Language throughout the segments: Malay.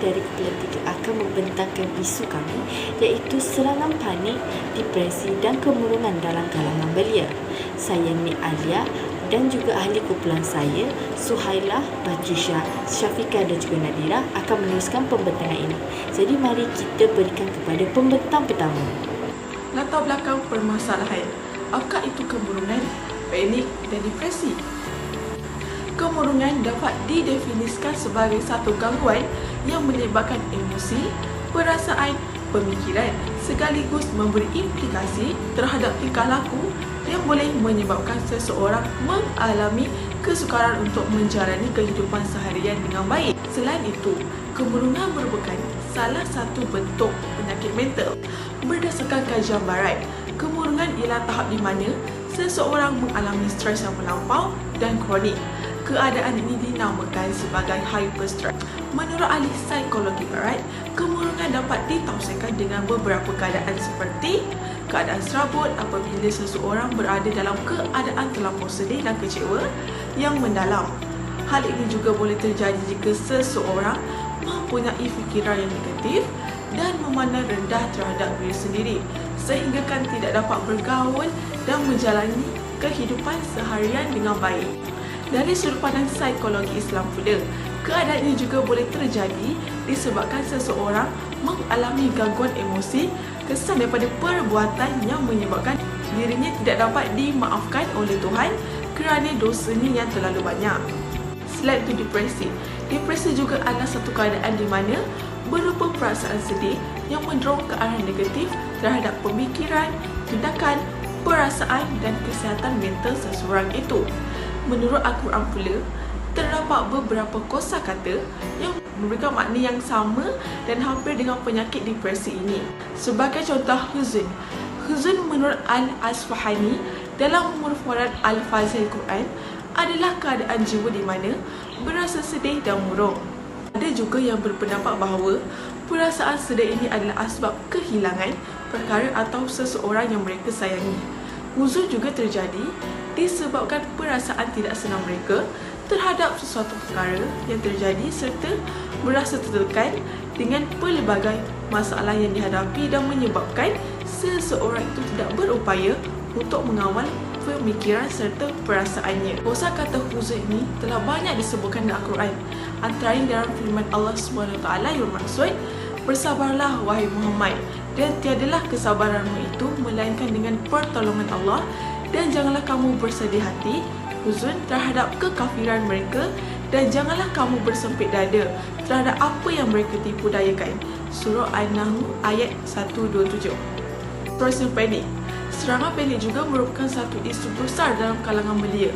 dari Kepala 3 akan membentangkan isu kami, iaitu serangan panik, depresi dan kemurungan dalam kalangan belia. Saya Nik Alia dan juga ahli kumpulan saya, Suhailah, Batrisha, Syafiqah dan juga Nadira akan meneruskan pembentangan ini. Jadi mari kita berikan kepada pembentang pertama. Latar belakang permasalahan. Apakah itu kemurungan, panik dan depresi? Kemurungan dapat didefinisikan sebagai satu gangguan yang menyebabkan emosi, perasaan, pemikiran sekaligus memberi implikasi terhadap tingkah laku yang boleh menyebabkan seseorang mengalami kesukaran untuk menjalani kehidupan seharian dengan baik. Selain itu, kemurungan merupakan salah satu bentuk penyakit mental. Berdasarkan kajian barat, kemurungan ialah tahap di mana seseorang mengalami stres yang melampau dan kronik. Keadaan ini dinamakan sebagai hyperstress. Menurut ahli psikologi barat, kemurungan dapat ditafsirkan dengan beberapa keadaan seperti keadaan serabut apabila seseorang berada dalam keadaan terlampau sedih dan kecewa yang mendalam. Hal ini juga boleh terjadi jika seseorang mempunyai fikiran yang negatif dan memandang rendah terhadap diri sendiri sehinggakan tidak dapat bergaul dan menjalani kehidupan seharian dengan baik. Dari sudut pandang psikologi Islam pula, keadaan ini juga boleh terjadi disebabkan seseorang mengalami gangguan emosi kesan daripada perbuatan yang menyebabkan dirinya tidak dapat dimaafkan oleh Tuhan kerana dosanya yang terlalu banyak. Selain itu depresi. Depresi juga adalah satu keadaan di mana berupa perasaan sedih yang mendorong ke arah negatif terhadap pemikiran, tindakan, perasaan dan kesihatan mental seseorang itu. Menurut Al-Quran pula, terdapat beberapa kosakata yang memberikan makna yang sama dan hampir dengan penyakit depresi ini. Sebagai contoh, huzun. Huzun menurut Al-Asfahani dalam Mufradat Al-Fazil Quran adalah keadaan jiwa di mana berasa sedih dan murung. Ada juga yang berpendapat bahawa perasaan sedih ini adalah asbab kehilangan perkara atau seseorang yang mereka sayangi. Huzun juga terjadi disebabkan perasaan tidak senang mereka terhadap sesuatu perkara yang terjadi serta merasa tertekan dengan pelbagai masalah yang dihadapi dan menyebabkan seseorang itu tidak berupaya untuk mengawal pemikiran serta perasaannya. Kosakata huzun ini telah banyak disebutkan dalam Al-Quran. Antara dalam firman Allah SWT yang bermaksud, "Bersabarlah wahai Muhammad, dan tiadalah kesabaranmu itu melainkan dengan pertolongan Allah, dan janganlah kamu bersedih hati, huzun terhadap kekafiran mereka, dan janganlah kamu bersempit dada terhadap apa yang mereka tipu dayakan." Surah An-Nahl ayat 127. Proses panik. Serangan panik juga merupakan satu isu besar dalam kalangan belia.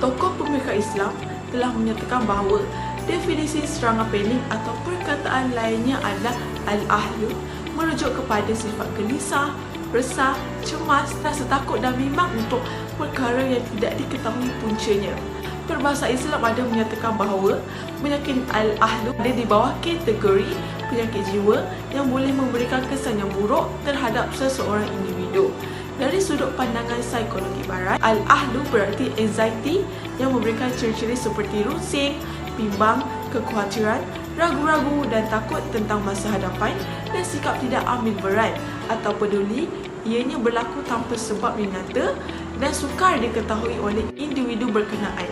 Tokoh pemikiran Islam telah menyatakan bahawa definisi serangan panik atau perkataan lainnya adalah al-ahlu, merujuk kepada sifat gelisah, resah, cemas, rasa takut dan bimbang untuk perkara yang tidak diketahui puncanya. Peribahasa Islam ada menyatakan bahawa penyakit al-ahlu ada di bawah kategori penyakit jiwa yang boleh memberikan kesan yang buruk terhadap seseorang individu. Dari sudut pandangan psikologi barat, al-ahlu berarti anxiety yang memberikan ciri-ciri seperti rusing, bimbang, kekhawatiran, ragu-ragu dan takut tentang masa hadapan dan sikap tidak ambil berat atau peduli. Ianya berlaku tanpa sebab yang nyata dan sukar diketahui oleh individu berkenaan.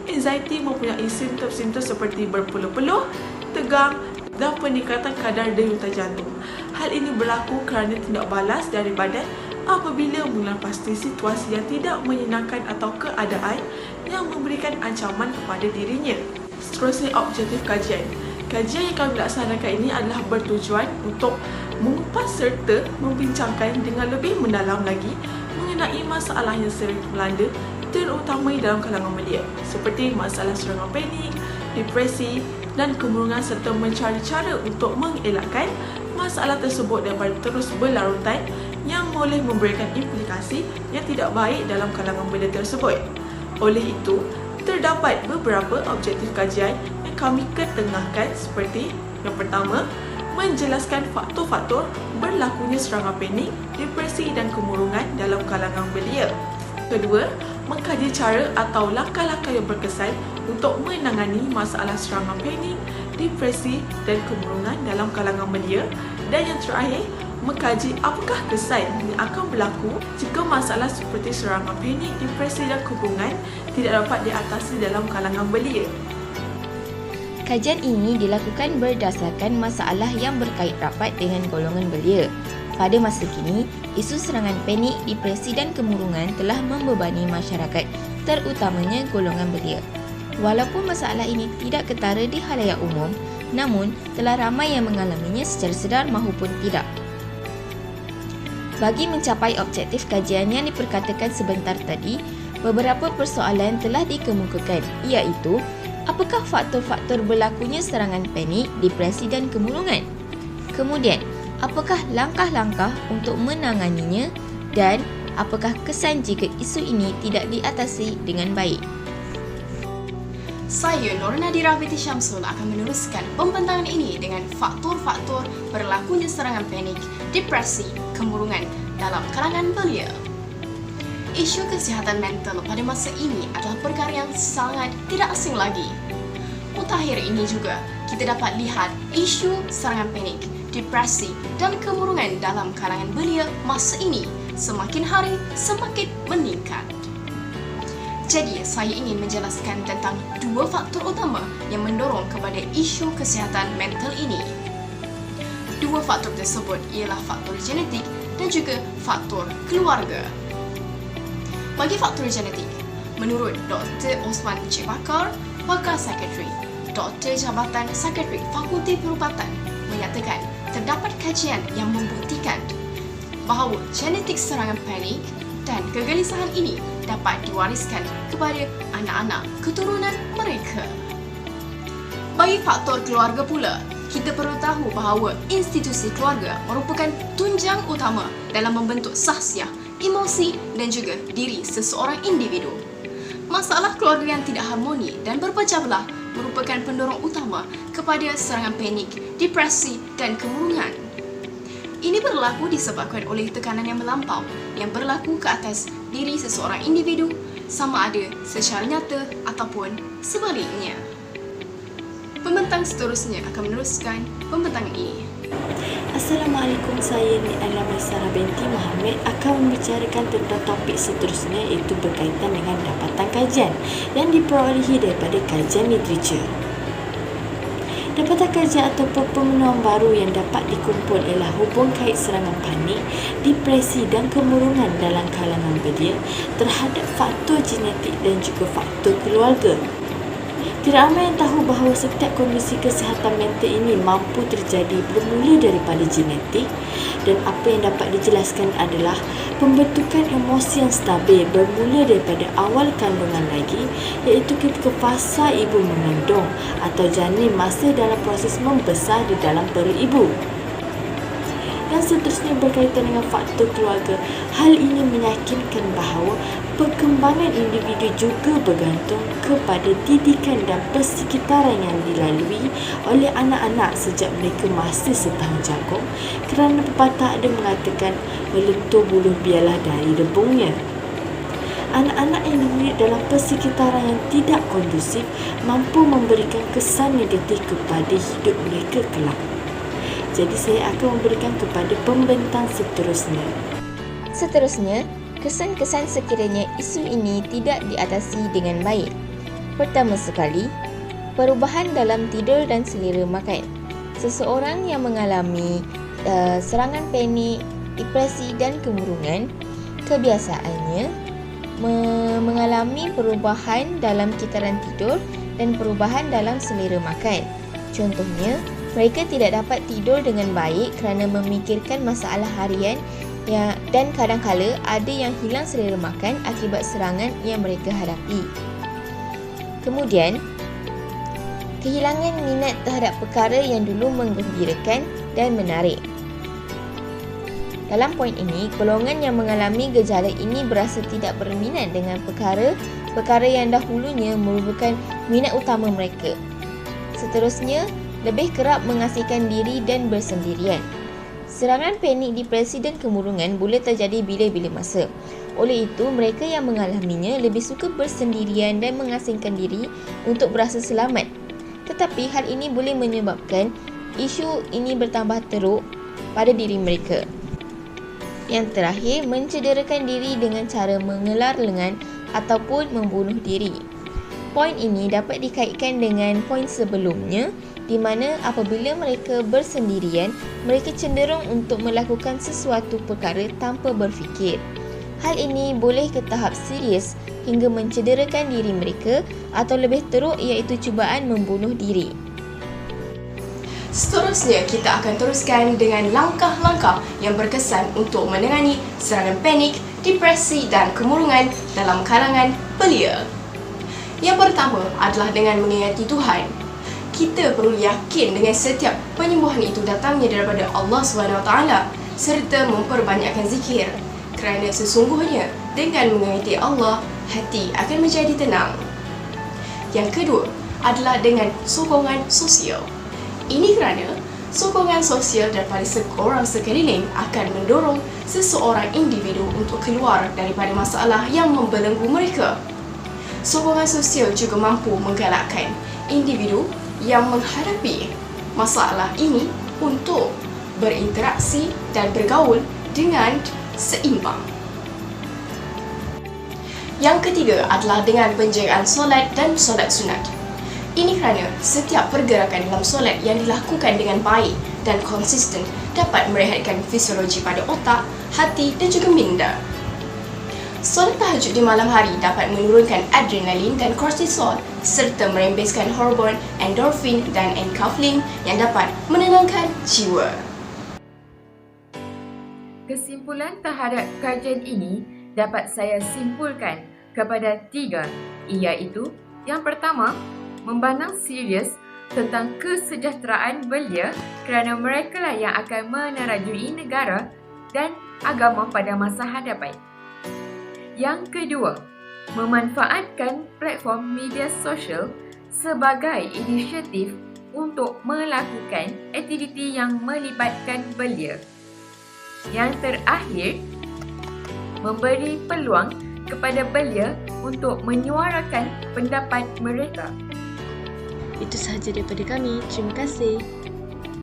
Anxiety mempunyai simptom-simptom seperti berpeluh-peluh, tegang dan peningkatan kadar denyut jantung. Hal ini berlaku kerana tindak balas dari badan apabila melepasi situasi yang tidak menyenangkan atau keadaan yang memberikan ancaman kepada dirinya. Seterusnya, objektif kajian. Kajian yang kami laksanakan ini adalah bertujuan untuk mengupas serta membincangkan dengan lebih mendalam lagi mengenai masalah yang sering melanda terutama dalam kalangan belia seperti masalah serangan panik, depresi dan kemurungan serta mencari cara untuk mengelakkan masalah tersebut daripada terus berlarutan yang boleh memberikan implikasi yang tidak baik dalam kalangan belia tersebut. Oleh itu, terdapat beberapa objektif kajian yang kami ketengahkan seperti yang pertama, menjelaskan faktor-faktor berlakunya serangan panik, depresi dan kemurungan dalam kalangan belia. Kedua, mengkaji cara atau langkah-langkah yang berkesan untuk menangani masalah serangan panik, depresi dan kemurungan dalam kalangan belia. Dan yang terakhir, mengkaji apakah kesan yang akan berlaku jika masalah seperti serangan panik, depresi dan kemurungan tidak dapat diatasi dalam kalangan belia. Kajian ini dilakukan berdasarkan masalah yang berkait rapat dengan golongan belia. Pada masa kini, isu serangan panik, depresi dan kemurungan telah membebani masyarakat, terutamanya golongan belia. Walaupun masalah ini tidak ketara di khalayak umum, namun telah ramai yang mengalaminya secara sedar maupun tidak. Bagi mencapai objektif kajian yang diperkatakan sebentar tadi, beberapa persoalan telah dikemukakan, iaitu apakah faktor-faktor berlakunya serangan panik, depresi dan kemurungan? Kemudian, apakah langkah-langkah untuk menanganinya dan apakah kesan jika isu ini tidak diatasi dengan baik? Saya Nur Nadira binti Syamsul akan meneruskan pembentangan ini dengan faktor-faktor berlakunya serangan panik, depresi, kemurungan dalam kalangan belia. Isu kesihatan mental pada masa ini adalah perkara yang sangat tidak asing lagi. Mutakhir ini juga kita dapat lihat isu serangan panik, depresi dan kemurungan dalam kalangan belia masa ini semakin hari semakin meningkat. Jadi, saya ingin menjelaskan tentang dua faktor utama yang mendorong kepada isu kesihatan mental ini. Dua faktor tersebut ialah faktor genetik dan juga faktor keluarga. Bagi faktor genetik, menurut Dr. Osman Cik Bakar, pakar psikiatri, Doktor Jabatan Psikiatri Fakulti Perubatan, menyatakan terdapat kajian yang membuktikan bahawa genetik serangan panik dan kegelisahan ini dapat diwariskan kepada anak-anak keturunan mereka. Bagi faktor keluarga pula, kita perlu tahu bahawa institusi keluarga merupakan tunjang utama dalam membentuk sahsiah, emosi dan juga diri seseorang individu. Masalah keluarga yang tidak harmoni dan berpecah belah merupakan pendorong utama kepada serangan panik, depresi dan kemurungan. Ini berlaku disebabkan oleh tekanan yang melampau yang berlaku ke atas diri seseorang individu, sama ada secara nyata ataupun sebaliknya. Pembentang seterusnya akan meneruskan pembentangan ini. Assalamualaikum, saya Ni Alia Maisarah binti Muhammad akan membicarakan tentang topik seterusnya, iaitu berkaitan dengan dapatan kajian yang diperolehi daripada kajian literatur. Dapatan kajian ataupun pemenuhan baru yang dapat dikumpul ialah hubung kait serangan panik, depresi dan kemurungan dalam kalangan belia terhadap faktor genetik dan juga faktor keluarga. Tidak ramai yang tahu bahawa setiap kondisi kesihatan mental ini mampu terjadi bermula daripada genetik, dan apa yang dapat dijelaskan adalah pembentukan emosi yang stabil bermula daripada awal kandungan lagi, iaitu ketika fasa ibu mengandung atau janin masa dalam proses membesar di dalam perut ibu. Yang seterusnya berkaitan dengan faktor keluarga. Hal ini meyakinkan bahawa perkembangan individu juga bergantung kepada didikan dan persekitaran yang dilalui oleh anak-anak sejak mereka masih setahun jagung, kerana pepatah ada mengatakan melentur buluh biarlah dari rebungnya. Anak-anak yang dididik dalam persekitaran yang tidak kondusif mampu memberikan kesan negatif kepada hidup mereka kelak. Jadi saya akan memberikan kepada pembentang seterusnya. Seterusnya, kesan-kesan sekiranya isu ini tidak diatasi dengan baik. Pertama sekali, perubahan dalam tidur dan selera makan. Seseorang yang mengalami serangan panik, depresi dan kemurungan, kebiasaannya mengalami perubahan dalam kitaran tidur dan perubahan dalam selera makan. Contohnya, mereka tidak dapat tidur dengan baik kerana memikirkan masalah harian dan kadang-kala ada yang hilang selera makan akibat serangan yang mereka hadapi. Kemudian, kehilangan minat terhadap perkara yang dulu menggembirakan dan menarik. Dalam poin ini, golongan yang mengalami gejala ini berasa tidak berminat dengan perkara yang dahulunya merupakan minat utama mereka. Seterusnya, lebih kerap mengasihkan diri dan bersendirian. Serangan panik, depresi dan kemurungan boleh terjadi bila-bila masa. Oleh itu, mereka yang mengalaminya lebih suka bersendirian dan mengasingkan diri untuk berasa selamat. tetapi hal ini boleh menyebabkan isu ini bertambah teruk pada diri mereka. Yang terakhir, mencederakan diri dengan cara mengelar lengan ataupun membunuh diri. Poin ini dapat dikaitkan dengan poin sebelumnya, di mana apabila mereka bersendirian, mereka cenderung untuk melakukan sesuatu perkara tanpa berfikir. Hal ini boleh ke tahap serius hingga mencederakan diri mereka atau lebih teruk iaitu cubaan membunuh diri. Seterusnya, kita akan teruskan dengan langkah-langkah yang berkesan untuk menangani serangan panik, depresi dan kemurungan dalam kalangan belia. Yang pertama adalah dengan mengingati Tuhan. Kita perlu yakin dengan setiap penyembuhan itu datangnya daripada Allah SWT serta memperbanyakkan zikir. Kerana sesungguhnya dengan mengingati Allah, hati akan menjadi tenang. Yang kedua adalah dengan sokongan sosial. Ini kerana sokongan sosial daripada seorang sekeliling akan mendorong seseorang individu untuk keluar daripada masalah yang membelenggu mereka. Sokongan sosial juga mampu menggalakkan individu yang menghadapi masalah ini untuk berinteraksi dan bergaul dengan seimbang. Yang ketiga adalah dengan penjagaan solat dan solat sunat. Ini kerana setiap pergerakan dalam solat yang dilakukan dengan baik dan konsisten dapat merehatkan fisiologi pada otak, hati dan juga minda. Solat tahajud di malam hari dapat menurunkan adrenalin dan kortisol serta merembeskan hormon endorfin dan enkaphlin yang dapat menenangkan jiwa. Kesimpulan terhadap kajian ini dapat saya simpulkan kepada 3, iaitu yang pertama, memandang serius tentang kesejahteraan belia kerana mereka lah yang akan menerajui negara dan agama pada masa hadapan. Yang kedua, memanfaatkan platform media sosial sebagai inisiatif untuk melakukan aktiviti yang melibatkan belia. Yang terakhir, memberi peluang kepada belia untuk menyuarakan pendapat mereka. Itu sahaja daripada kami. Terima kasih.